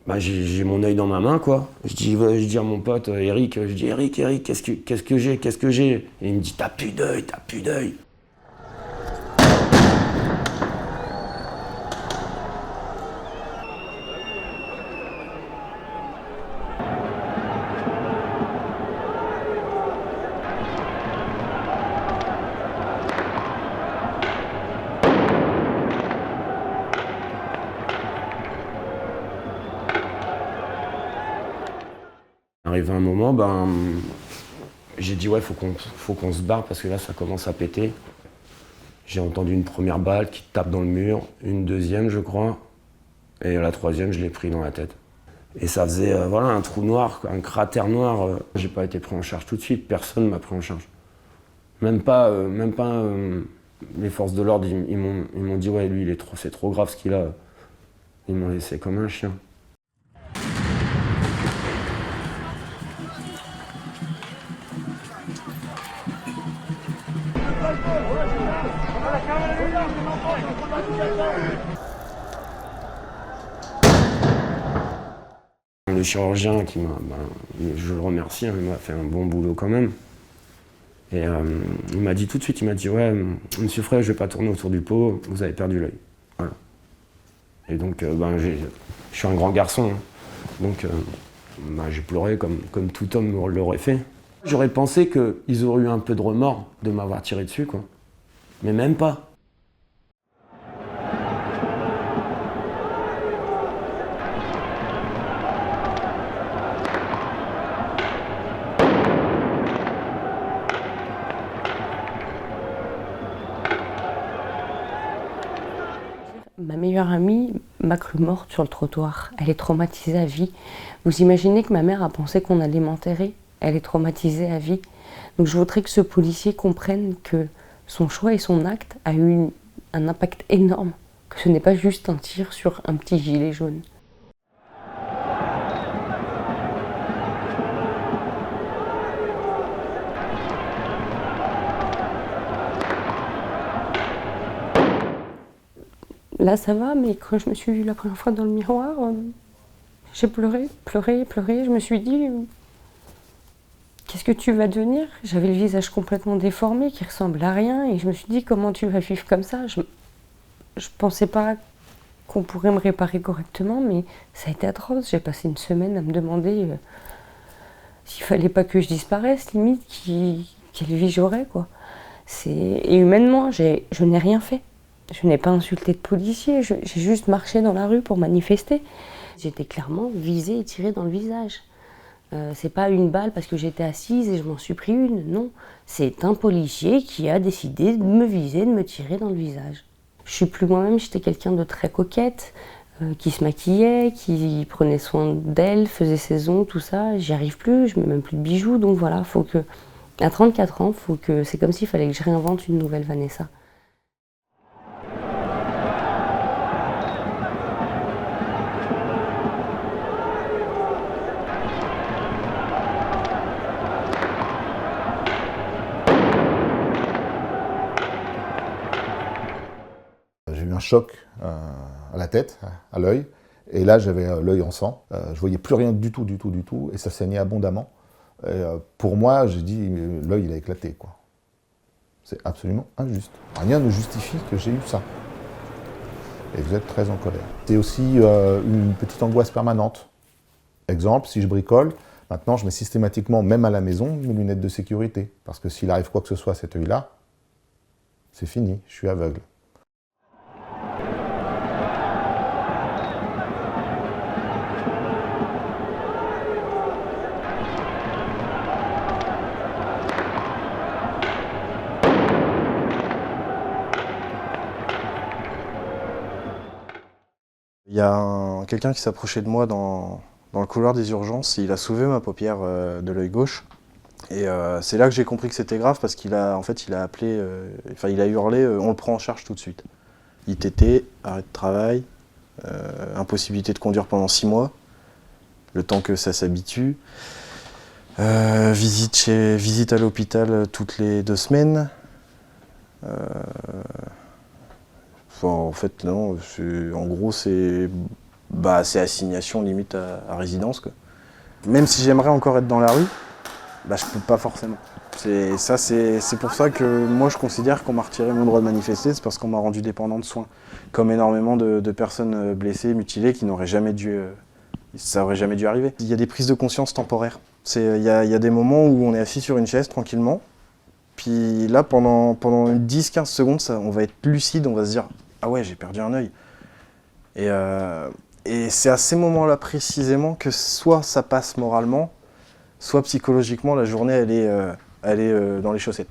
Bah, j'ai mon œil dans ma main, quoi. Je dis à mon pote Eric, je dis Eric, qu'est-ce que j'ai? Et il me dit t'as plus d'œil, t'as plus d'œil. Arrivé un moment, ben, j'ai dit ouais, faut qu'on se barre parce que là ça commence à péter. J'ai entendu une première balle qui tape dans le mur, une deuxième je crois, et la troisième je l'ai pris dans la tête. Et ça faisait voilà, un trou noir, un cratère noir. J'ai pas été pris en charge tout de suite, personne m'a pris en charge. Même pas les forces de l'ordre, ils m'ont dit ouais lui c'est trop grave ce qu'il a. Ils m'ont laissé comme un chien. Le chirurgien je le remercie, hein, il m'a fait un bon boulot quand même. Et il m'a dit tout de suite, il m'a dit ouais, monsieur Frey, je vais pas tourner autour du pot, vous avez perdu l'œil. Voilà. Et donc je suis un grand garçon, hein. Donc j'ai pleuré comme tout homme l'aurait fait. J'aurais pensé qu'ils auraient eu un peu de remords de m'avoir tiré dessus, quoi. Mais même pas. Ma meilleure amie m'a cru morte sur le trottoir. Elle est traumatisée à vie. Vous imaginez que ma mère a pensé qu'on allait m'enterrer? Elle est traumatisée à vie. Donc je voudrais que ce policier comprenne que son choix et son acte a eu un impact énorme, que ce n'est pas juste un tir sur un petit gilet jaune. Là ça va, mais quand je me suis vue la première fois dans le miroir, j'ai pleuré, pleuré, pleuré. Je me suis dit, qu'est-ce que tu vas devenir? J'avais le visage complètement déformé, qui ressemble à rien, et je me suis dit, comment tu vas vivre comme ça? Je pensais pas qu'on pourrait me réparer correctement, mais ça a été atroce. J'ai passé une semaine à me demander s'il fallait pas que je disparaisse, limite, quelle vie j'aurais, quoi. Et humainement, je n'ai rien fait. Je n'ai pas insulté de policier, j'ai juste marché dans la rue pour manifester. J'étais clairement visée et tirée dans le visage. C'est pas une balle parce que j'étais assise et je m'en suis pris une, non. C'est un policier qui a décidé de me viser, de me tirer dans le visage. Je suis plus moi-même, j'étais quelqu'un de très coquette, qui se maquillait, qui prenait soin d'elle, faisait ses ongles, tout ça. J'y arrive plus, je mets même plus de bijoux, donc voilà, faut que... À 34 ans, c'est comme s'il fallait que je réinvente une nouvelle Vanessa. J'ai eu un choc à la tête, à l'œil, et là j'avais l'œil en sang. Je voyais plus rien du tout, et ça saignait abondamment. Et pour moi, j'ai dit, l'œil il a éclaté, quoi. C'est absolument injuste. Rien ne justifie que j'ai eu ça. Et vous êtes très en colère. C'est aussi une petite angoisse permanente. Exemple, si je bricole, maintenant je mets systématiquement, même à la maison, mes lunettes de sécurité. Parce que s'il arrive quoi que ce soit à cet œil-là, c'est fini, je suis aveugle. Il y a quelqu'un qui s'approchait de moi dans le couloir des urgences, et il a soulevé ma paupière de l'œil gauche. Et c'est là que j'ai compris que c'était grave parce qu'il a, en fait, il a appelé, il a hurlé, on le prend en charge tout de suite. ITT, arrêt de travail, impossibilité de conduire pendant 6 mois, le temps que ça s'habitue. Visite à l'hôpital toutes les 2 semaines. En fait, non, en gros, c'est bah, c'est assignation limite à résidence, quoi. Même si j'aimerais encore être dans la rue, bah, je peux pas forcément. C'est pour ça que moi je considère qu'on m'a retiré mon droit de manifester, c'est parce qu'on m'a rendu dépendant de soins. Comme énormément de personnes blessées, mutilées, qui n'auraient jamais dû... ça aurait jamais dû arriver. Il y a des prises de conscience temporaires. Il y a des moments où on est assis sur une chaise tranquillement, puis là pendant 10-15 secondes, on va être lucide, on va se dire « Ah ouais, j'ai perdu un œil ». Et c'est à ces moments-là précisément que soit ça passe moralement, soit psychologiquement la journée elle est dans les chaussettes.